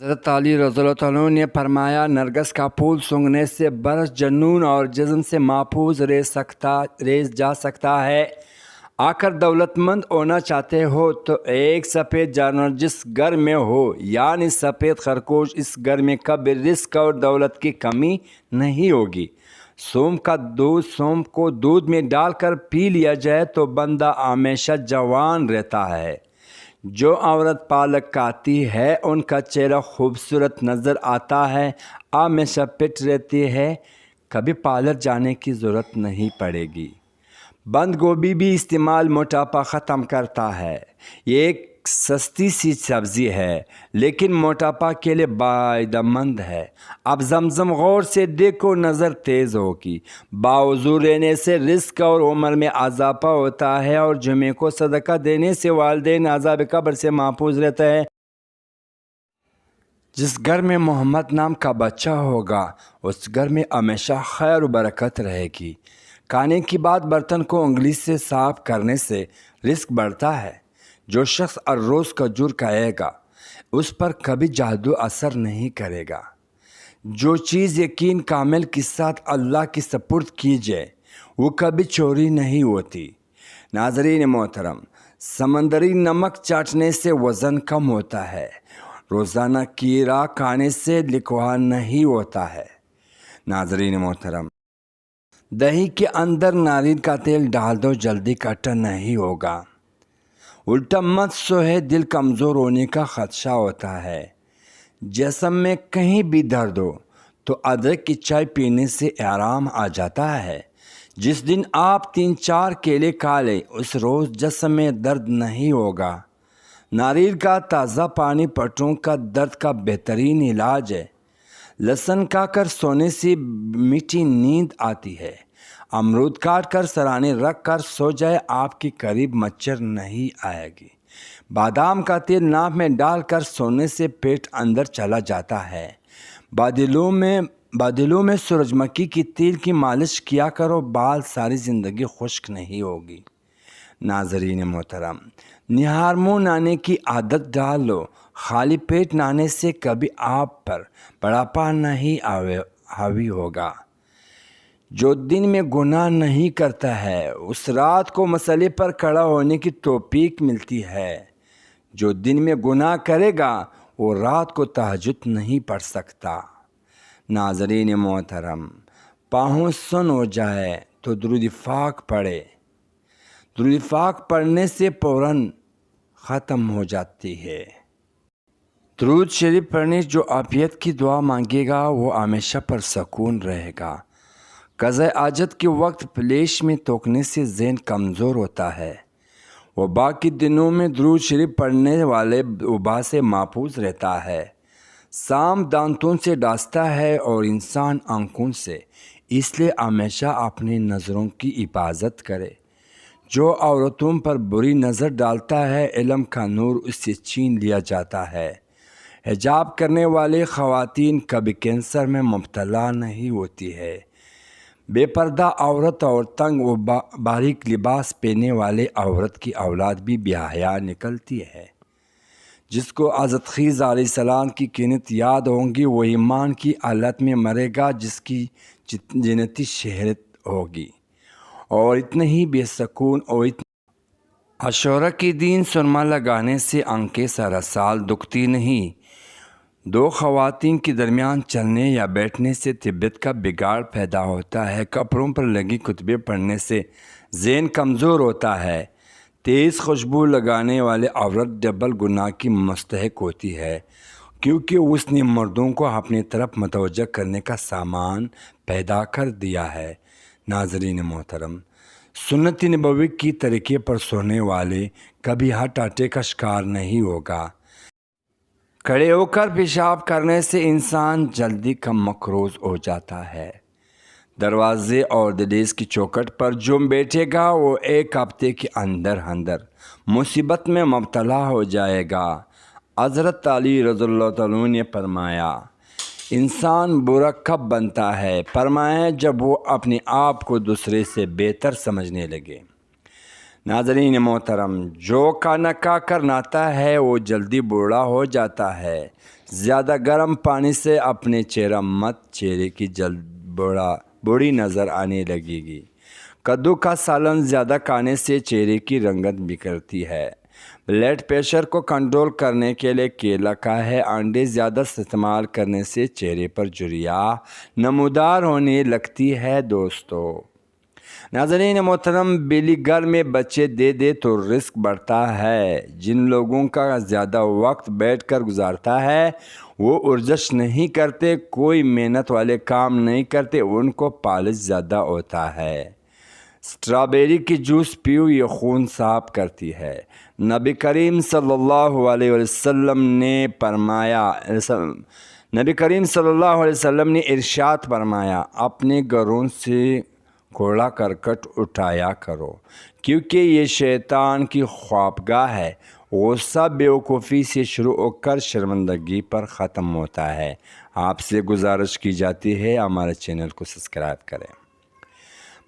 حضرت علی رضی اللہ عنہ نے فرمایا، نرگس کا پھول سونگھنے سے برس جنون اور جزم سے محفوظ رہ جا سکتا ہے۔ آخر دولت مند ہونا چاہتے ہو تو ایک سفید جانور جس گھر میں ہو، یعنی سفید خرگوش، اس گھر میں کبھی رزق اور دولت کی کمی نہیں ہوگی۔ سونف کو دودھ میں ڈال کر پی لیا جائے تو بندہ ہمیشہ جوان رہتا ہے۔ جو عورت پالک کھاتی ہے ان کا چہرہ خوبصورت نظر آتا ہے، ہمیشہ فٹ رہتی ہے، کبھی پارلر جانے کی ضرورت نہیں پڑے گی۔ بند گوبھی بھی استعمال موٹاپا ختم کرتا ہے۔ یہ ایک سستی سی سبزی ہے لیکن موٹاپا کے لیے فائدہ مند ہے۔ اب زمزم غور سے دیکھو، نظر تیز ہوگی۔ باوضو رہنے سے رزق اور عمر میں اضافہ ہوتا ہے اور جمعے کو صدقہ دینے سے والدین عذاب قبر سے محفوظ رہتا ہے۔ جس گھر میں محمد نام کا بچہ ہوگا اس گھر میں ہمیشہ خیر و برکت رہے گی۔ کھانے کے بعد برتن کو انگلی سے صاف کرنے سے رزق بڑھتا ہے۔ جو شخص ہر روز کھجور کھائے گا اس پر کبھی جادو اثر نہیں کرے گا۔ جو چیز یقین کامل کے ساتھ اللہ کی سپرد کی جائے وہ کبھی چوری نہیں ہوتی۔ ناظرین محترم، سمندری نمک چاٹنے سے وزن کم ہوتا ہے، روزانہ کیڑا کھانے سے لکوہ نہیں ہوتا ہے۔ ناظرین محترم، دہی کے اندر ناریل کا تیل ڈال دو، جلدی کٹا نہیں ہوگا۔ الٹا مت سوئے، دل کمزور ہونے کا خدشہ ہوتا ہے۔ جسم میں کہیں بھی درد ہو تو ادرک کی چائے پینے سے آرام آ جاتا ہے۔ جس دن آپ 3-4 کیلے کھا لیں اس روز جسم میں درد نہیں ہوگا۔ ناریل کا تازہ پانی پٹھوں کا درد کا بہترین علاج ہے۔ لہسن کھا کر سونے سے میٹھی نیند آتی ہے۔ امرود کاٹ کر سرانے رکھ کر سو جائے، آپ کے قریب مچھر نہیں آئے گی۔ بادام کا تیل ناک میں ڈال کر سونے سے پیٹ اندر چلا جاتا ہے۔ بادلوں میں سورج مکھی کی تیل کی مالش کیا کرو، بال ساری زندگی خشک نہیں ہوگی۔ ناظرین محترم، نہار منہ نہانے کی عادت ڈال لو۔ خالی پیٹ نہانے سے کبھی آپ پر بڑھاپا نہیں حاوی ہوگا۔ جو دن میں گناہ نہیں کرتا ہے اس رات کو مسئلے پر کھڑا ہونے کی توفیق ملتی ہے۔ جو دن میں گناہ کرے گا وہ رات کو تہجد نہیں پڑھ سکتا۔ ناظرین محترم، پاؤں سن ہو جائے تو درود پاک پڑھے۔ درود پاک پڑھنے سے فوراً ختم ہو جاتی ہے۔ درود شریف پڑھنے جو عافیت کی دعا مانگے گا وہ ہمیشہ پر سکون رہے گا۔ قضاء حاجت کے وقت فلیش میں توکنے سے ذہن کمزور ہوتا ہے۔ وبا کے دنوں میں درود شریف پڑھنے والے وبا سے محفوظ رہتا ہے۔ سانپ دانتوں سے ڈستا ہے اور انسان آنکھوں سے، اس لیے ہمیشہ اپنی نظروں کی حفاظت کرے۔ جو عورتوں پر بری نظر ڈالتا ہے علم کا نور اس سے چھین لیا جاتا ہے۔ حجاب کرنے والی خواتین کبھی کینسر میں مبتلا نہیں ہوتی ہے۔ بے پردہ عورت اور تنگ و باریک لباس پہننے والے عورت کی اولاد بھی بے حیا نکلتی ہے۔ جس کو حضرت خضر علیہ السلام کی قنت یاد ہوں گی وہ ایمان کی حالت میں مرے گا، جس کی جنتی شہرت ہوگی اور اتنے ہی بے سکون اور عاشورہ کے دن سرما لگانے سے آنکھیں سارا سال دکھتی نہیں۔ دو خواتین کے درمیان چلنے یا بیٹھنے سے طبیعت کا بگاڑ پیدا ہوتا ہے۔ کپڑوں پر لگی کتبیں پڑھنے سے ذہن کمزور ہوتا ہے۔ تیز خوشبو لگانے والے عورت ڈبل گناہ کی مستحق ہوتی ہے، کیونکہ اس نے مردوں کو اپنی طرف متوجہ کرنے کا سامان پیدا کر دیا ہے۔ ناظرین محترم، سنت نبوی کی طریقے پر سونے والے کبھی ہارٹ اٹیک کا شکار نہیں ہوگا۔ کھڑے ہو کر پیشاب کرنے سے انسان جلدی کم مقروض ہو جاتا ہے۔ دروازے اور دہلیز کی چوکھٹ پر جو بیٹھے گا وہ ایک ہفتے کے اندر مصیبت میں مبتلا ہو جائے گا۔ حضرت علی رضی اللہ عنہ نے فرمایا، انسان برا کب بنتا ہے؟ فرمایا جب وہ اپنے آپ کو دوسرے سے بہتر سمجھنے لگے۔ ناظرین محترم، جو کھانا کھا کر نہاتا ہے وہ جلدی بوڑھا ہو جاتا ہے۔ زیادہ گرم پانی سے اپنے چہرہ مت، چہرے کی جلد بوڑھی نظر آنے لگے گی۔ کدو کا سالن زیادہ کھانے سے چہرے کی رنگت بگڑتی ہے۔ بلڈ پریشر کو کنٹرول کرنے کے لیے کیلا کا ہے۔ انڈے زیادہ استعمال کرنے سے چہرے پر جھریاں نمودار ہونے لگتی ہے۔ دوستو ناظرین محترم، بلی گھر میں بچے دے دے تو رزق بڑھتا ہے۔ جن لوگوں کا زیادہ وقت بیٹھ کر گزارتا ہے وہ ورزش نہیں کرتے، کوئی محنت والے کام نہیں کرتے، ان کو پالش زیادہ ہوتا ہے۔ اسٹرابیری کی جوس پیو، یہ خون صاف کرتی ہے۔ نبی کریم صلی اللہ علیہ وسلم نے ارشاد فرمایا، اپنے گھروں سے کوڑا کرکٹ اٹھایا کرو، کیونکہ یہ شیطان کی خوابگاہ ہے۔ غصہ بیوقوفی سے شروع ہو کر شرمندگی پر ختم ہوتا ہے۔ آپ سے گزارش کی جاتی ہے ہمارے چینل کو سبسکرائب کریں۔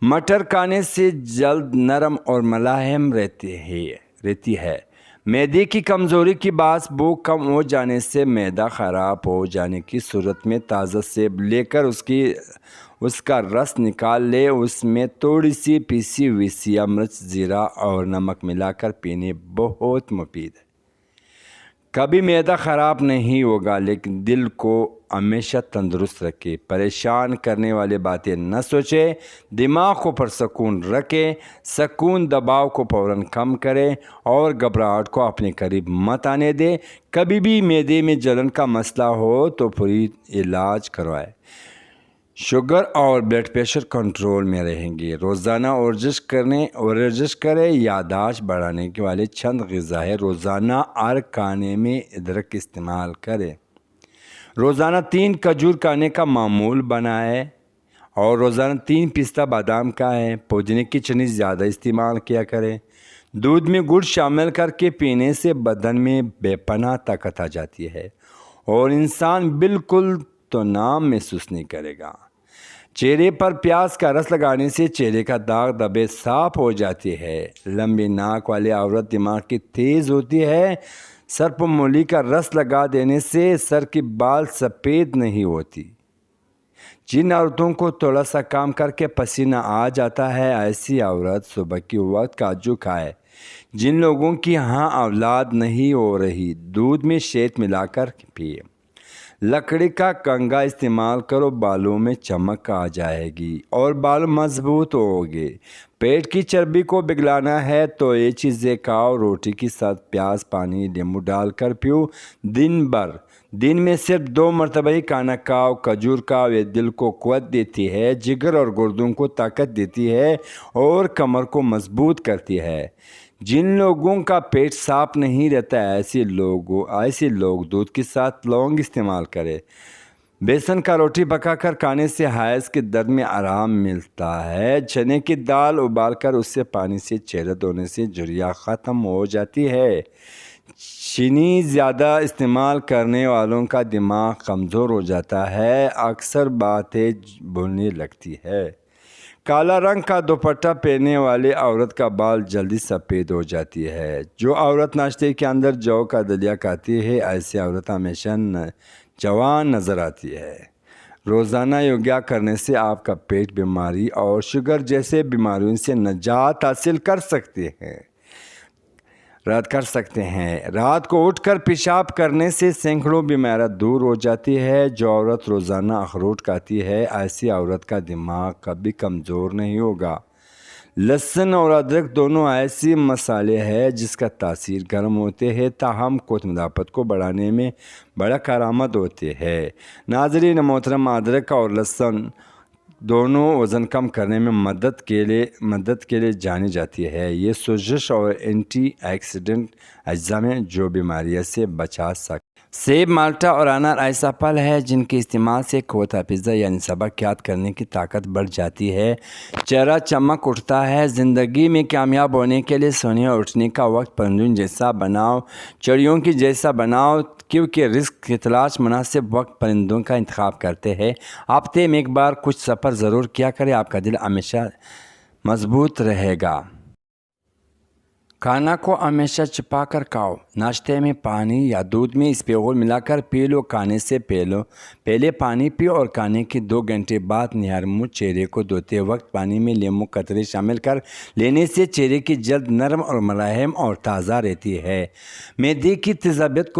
مٹر کھانے سے جلد نرم اور ملاحم رہتی ہے۔ معدے کی کمزوری کی باعث بھوک کم ہو جانے سے معدہ خراب ہو جانے کی صورت میں تازہ سیب لے کر اس کا رس نکال لے، اس میں تھوڑی سی پیسی ہوئی سیاہ مرچ، زیرہ اور نمک ملا کر پینے بہت مفید ہے۔ کبھی معدہ خراب نہیں ہوگا، لیکن دل کو ہمیشہ تندرست رکھے۔ پریشان کرنے والی باتیں نہ سوچے، دماغ کو پرسکون رکھے، سکون دباؤ کو فوراً کم کرے اور گھبراہٹ کو اپنے قریب مت آنے دے۔ کبھی بھی معدے میں جلن کا مسئلہ ہو تو فوری علاج کروائے۔ شوگر اور بلڈ پریشر کنٹرول میں رہیں گے۔ روزانہ ورزش کرے۔ یادداشت بڑھانے والے چند غذائیں۔ روزانہ ہر کھانے میں ادرک استعمال کرے۔ روزانہ 3 کھجور کھانے کا معمول بنائے اور روزانہ 3 پستہ بادام کھائیں۔ پودینے کی چٹنی زیادہ استعمال کیا کرے۔ دودھ میں گڑ شامل کر کے پینے سے بدن میں بے پناہ طاقت آ جاتی ہے اور انسان بالکل تناؤ محسوس نہیں کرے گا۔ چہرے پر پیاز کا رس لگانے سے چہرے کا داغ دھبے صاف ہو جاتی ہے۔ لمبی ناک والی عورت دماغ کی تیز ہوتی ہے۔ سرپ مولی کا رس لگا دینے سے سر کی بال سفید نہیں ہوتی۔ جن عورتوں کو تھوڑا سا کام کر کے پسینہ آ جاتا ہے، ایسی عورت صبح کی وقت کاجو کھائے۔ جن لوگوں کی اولاد نہیں ہو رہی، دودھ میں شہد ملا کر پیے۔ لکڑی کا کنگھا استعمال کرو، بالوں میں چمک آ جائے گی اور بال مضبوط ہوگے۔ پیٹ کی چربی کو پگھلانا ہے تو یہ چیزیں کھاؤ۔ روٹی کے ساتھ پیاز، پانی، لیمو ڈال کر پیو۔ دن میں صرف 2 مرتبہ ہی کھانا کھاؤ۔ کھجور کھاؤ، یہ دل کو قوت دیتی ہے، جگر اور گردوں کو طاقت دیتی ہے اور کمر کو مضبوط کرتی ہے۔ جن لوگوں کا پیٹ صاف نہیں رہتا، ایسے لوگ دودھ کے ساتھ لونگ استعمال کریں۔ بیسن کا روٹی پکا کر کھانے سے حیض کے درد میں آرام ملتا ہے۔ چنے کی دال ابال کر اس سے پانی سے چہرہ دھونے سے جھریاں ختم ہو جاتی ہے۔ چینی زیادہ استعمال کرنے والوں کا دماغ کمزور ہو جاتا ہے، اکثر باتیں بھولنے لگتی ہے۔ کالا رنگ کا دوپٹہ پہننے والی عورت کا بال جلدی سفید ہو جاتی ہے۔ جو عورت ناشتے کے اندر جو کا دلیا کھاتی ہے، ایسی عورت ہمیشہ جوان نظر آتی ہے۔ روزانہ یوگا کرنے سے آپ کا پیٹ بیماری اور شوگر جیسے بیماریوں سے نجات حاصل کر سکتے ہیں۔ رات کو اٹھ کر پیشاب کرنے سے سینکڑوں بیماریاں دور ہو جاتی ہے۔ جو عورت روزانہ اخروٹ کھاتی ہے، ایسی عورت کا دماغ کبھی کمزور نہیں ہوگا۔ لہسن اور ادرک دونوں ایسی مسالے ہیں جس کا تاثیر گرم ہوتے ہیں، تاہم قوت مدافعت کو بڑھانے میں بڑا کارآمد ہوتے ہیں۔ ناظرین محترم، ادرک اور لہسن دونوں وزن کم کرنے میں مدد کے لیے جانی جاتی ہے۔ یہ سوزش اور اینٹی آکسیڈنٹ اجزاء میں جو بیماریوں سے بچا سکتے۔ سیب، مالٹا اور انار ایسا پھل ہے جن کے استعمال سے قوت حافظہ یعنی سبق یاد کرنے کی طاقت بڑھ جاتی ہے، چہرہ چمک اٹھتا ہے۔ زندگی میں کامیاب ہونے کے لیے سونے اور اٹھنے کا وقت پرندوں جیسا بناؤ، چڑیوں کی جیسا بناؤ، کیونکہ رزق کی تلاش مناسب وقت پرندوں کا انتخاب کرتے ہیں۔ ہفتے میں ایک بار کچھ سفر ضرور کیا کریں، آپ کا دل ہمیشہ مضبوط رہے گا۔ کھانا کو ہمیشہ چھپا کر کھاؤ۔ ناشتے میں پانی یا دودھ میں اسپیغول ملا کر پی لو۔ کھانے سے پہلے پانی پیو اور کھانے کے 2 گھنٹے بعد نہار منہ چہرے کو دھوتے وقت پانی میں لیموں قطرے شامل کر لینے سے چہرے کی جلد نرم اور ملاحم اور تازہ رہتی ہے۔ معدے کی تیزابیت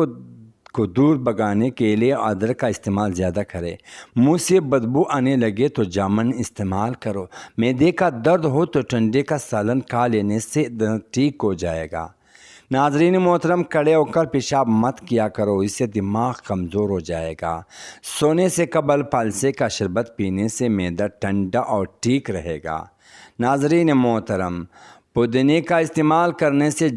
کو دور بھگانے کے لیے ادرک کا استعمال زیادہ کریں۔ منہ سے بدبو آنے لگے تو جامن استعمال کرو۔ معدے کا درد ہو تو ٹنڈے کا سالن کھا لینے سے درد ٹھیک ہو جائے گا۔ ناظرین محترم، کھڑے ہو کر پیشاب مت کیا کرو، اس سے دماغ کمزور ہو جائے گا۔ سونے سے قبل پالسے کا شربت پینے سے معدہ ٹھنڈا اور ٹھیک رہے گا۔ ناظرین محترم، پودینے کا استعمال کرنے سے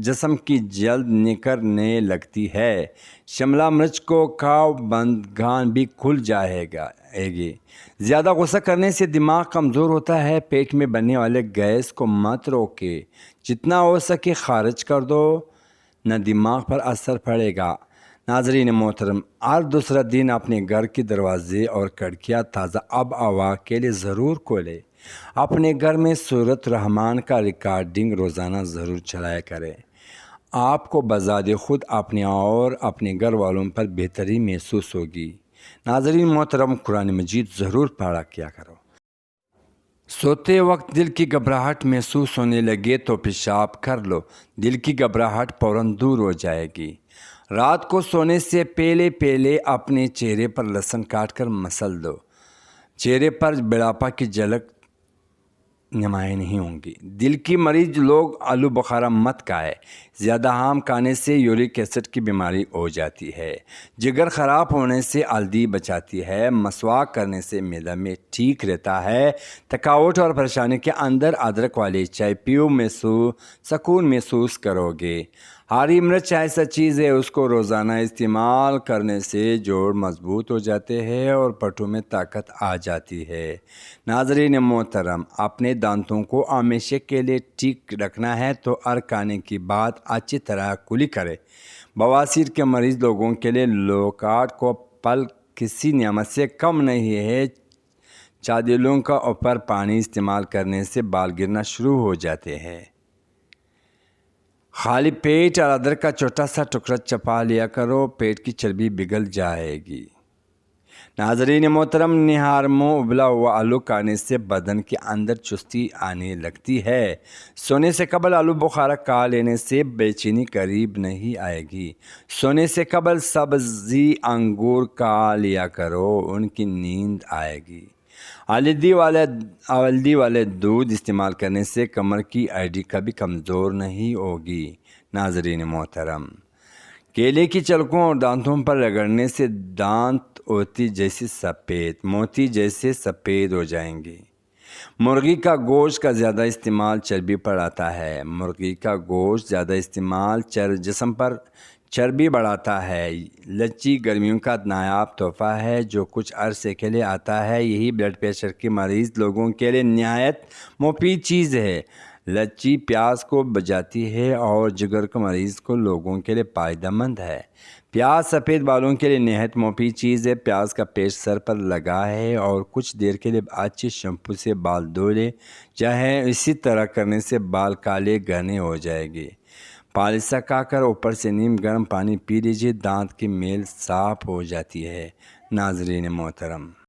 جسم کی جلد نکھرنے لگتی ہے۔ شملہ مرچ کو کھاؤ، بندگان بھی کھل جائے گی۔ زیادہ غصہ کرنے سے دماغ کمزور ہوتا ہے۔ پیٹ میں بننے والے گیس کو مت روکے، جتنا ہو سکے خارج کر دو، نہ دماغ پر اثر پڑے گا۔ ناظرین محترم، ہر دوسرا دن اپنے گھر کے دروازے اور کھڑکیاں تازہ آب و ہوا کے لیے ضرور کھولیں۔ اپنے گھر میں سورت الرحمن کا ریکارڈنگ روزانہ ضرور چلایا کریں۔ آپ کو بذات خود اپنے اور اپنے گھر والوں پر بہتری محسوس ہوگی۔ ناظرین محترم، قرآن مجید ضرور پڑھا کیا کرو۔ سوتے وقت دل کی گھبراہٹ محسوس ہونے لگے تو پیشاب کر لو، دل کی گھبراہٹ فوراً دور ہو جائے گی۔ رات کو سونے سے پہلے اپنے چہرے پر لہسن کاٹ کر مسل دو، چہرے پر بڑھاپا کی جھلک نمایاں نہیں ہوں گی۔ دل کی مریض لوگ آلو بخارا مت کھائے، زیادہ آم کھانے سے یورک ایسڈ کی بیماری ہو جاتی ہے۔ جگر خراب ہونے سے ہلدی بچاتی ہے۔ مسواک کرنے سے معدہ میں ٹھیک رہتا ہے۔ تھکاوٹ اور پریشانی کے اندر ادرک والی چائے پیو، سکون محسوس کرو گے۔ ہری مرچ ایسا چیز ہے، اس کو روزانہ استعمال کرنے سے جوڑ مضبوط ہو جاتے ہیں اور پٹھوں میں طاقت آ جاتی ہے۔ ناظرین محترم، اپنے دانتوں کو ہمیشہ کے لیے ٹھیک رکھنا ہے تو ہر کھانے کی بعد اچھی طرح کلی کرے۔ بواسیر کے مریض لوگوں کے لیے لوکاٹ کو پل کسی نعمت سے کم نہیں ہے۔ چادلوں کا اوپر پانی استعمال کرنے سے بال گرنا شروع ہو جاتے ہیں۔ خالی پیٹ اور ادرک کا چھوٹا سا ٹکڑا چبا لیا کرو، پیٹ کی چربی پگھل جائے گی۔ ناظرین محترم، نہار منہ ابلا ہوا آلو کھانے سے بدن کے اندر چستی آنے لگتی ہے۔ سونے سے قبل آلو بخارا کھا لینے سے بے چینی قریب نہیں آئے گی۔ سونے سے قبل سبزی انگور کھا لیا کرو، ان کی نیند آئے گی۔ ہلدی والے دودھ استعمال کرنے سے کمر کی ہڈی کبھی کمزور نہیں ہوگی۔ ناظرین محترم، کیلے کی چھلکوں اور دانتوں پر رگڑنے سے دانت موتی جیسے سفید ہو جائیں گے۔ مرغی کا گوشت کا زیادہ استعمال چربی بڑھاتا ہے۔ مرغی کا گوشت زیادہ استعمال جسم پر چربی بڑھاتا ہے۔ لچی گرمیوں کا نایاب تحفہ ہے جو کچھ عرصے کے لیے آتا ہے۔ یہی بلڈ پریشر کے مریض لوگوں کے لیے نہایت مفید چیز ہے۔ لچی پیاس کو بجھاتی ہے اور جگر کے مریض کو لوگوں کے لیے فائدہ مند ہے۔ پیاز سفید بالوں کے لیے نہایت مفید چیز ہے۔ پیاز کا پیسٹ سر پر لگا ہے اور کچھ دیر کے لیے اچھے شیمپو سے بال دھو لے چاہے اسی طرح کرنے سے بال کالے گھنے ہو جائے گے۔ پالسا کھا کر اوپر سے نیم گرم پانی پی لیجیے، دانت کی میل صاف ہو جاتی ہے۔ ناظرین محترم،